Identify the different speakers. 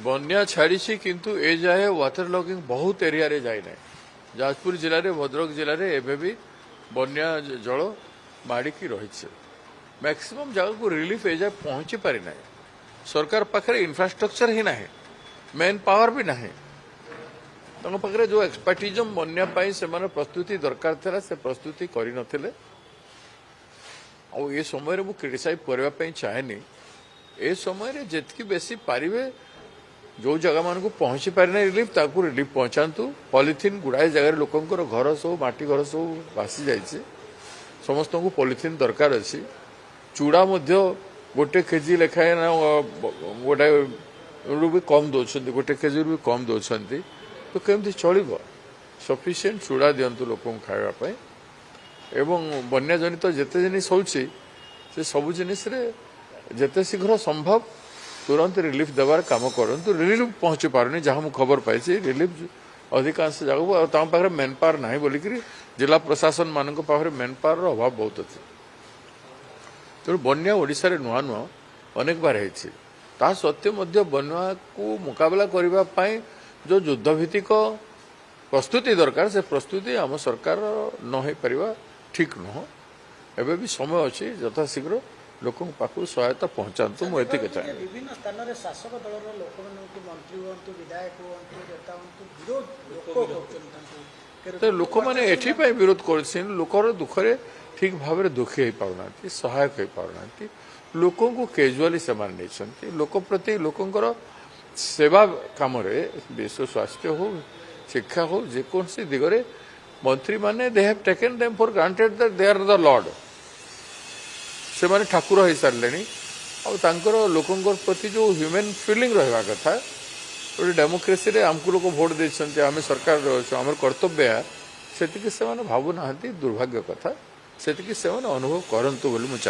Speaker 1: बन्या छाड़ी किंतु ए जाए वाटर लॉगिंग बहुत एरिया रे जाए ना जाजपुर जिले में भद्रक जिले में एवं भी बन्या जल माड़िकी रही मैक्सिमम जगह को रिलीफ ए जाए पहुंची पारि ना सरकार पाखे इंफ्रास्ट्रक्चर ही ना मेन पावर भी ना पाखे जो एक्सपर्टिजम बन्या से प्रस्तुति दरकार था से प्रस्तुति कर नथिले ये समय मुझे क्रिटिसाइज करने चाहेनी ए समय जितकी बेसी पारे जो जगह मान को पहुंची पारे ना रिलीफ ताकू रिलीफ पहुंचातु पॉलिथिन गुड़ाए जगह लोकंर घर सब माटी घर सब भासी जाइए समस्त को पॉलिथिन दरकार अच्छी चूड़ा गोटे केजी लेखाए ना गोटे भी कम दौरान गोटे केजी भी कम दौरान तो केमती चलो सफिशिएंट चूड़ा दिंतु लोक खावाई एवं बन्या जनित जिते जिनिस होची से सब जिनिस रे जिते शीघ्र संभव तुरंत रिलीफ देवार काम करंतु रिलीफ पहुंची पारुनी जहां मुझे खबर पाई रिलीफ अधिकांश जगह पाखे मेन पावर ना बोलिक जिला प्रशासन मान पाखे मेन पावर अभाव बहुत अच्छे तेणु बन्या ओडिशा रे नुआ नुआ अनेक बार है सत्वे बन्या को मुकाबला करने जो युद्धभित्तिक प्रस्तुति दरकार से प्रस्तुति आम सरकार न हो पार ठीक नुह एवं भी समय अच्छी यथाशीघ्र लोक पाखु सहायता पहुंचातु मुझे चाहे
Speaker 2: विभिन्न स्थान में शासक दल लोक मंत्री हूँ विधायक हूँ नेता हूँ
Speaker 1: तो लोक मैंने एपाई विरोध कर लोकर दुखरे ठीक भाव में दुखी हो पाना सहायक हो पाना लोक को कैजुआली से लोक प्रति लोकंर सेवा काम विश्व स्वास्थ्य हो शिक्षा हो जेकोसी दिगरे मंत्री माने they have taken them for granted that they are the lord से माने ठाकुर हो सारे और लोकंर प्रति जो ह्यूमन फीलिंग रहा कथा गोटे डेमोक्रेसी रे आमको लोग भोट देते आम सरकार आम कर्तव्य से भावुना दुर्भाग्य कथा से अनुभव करंतु बोली मुझे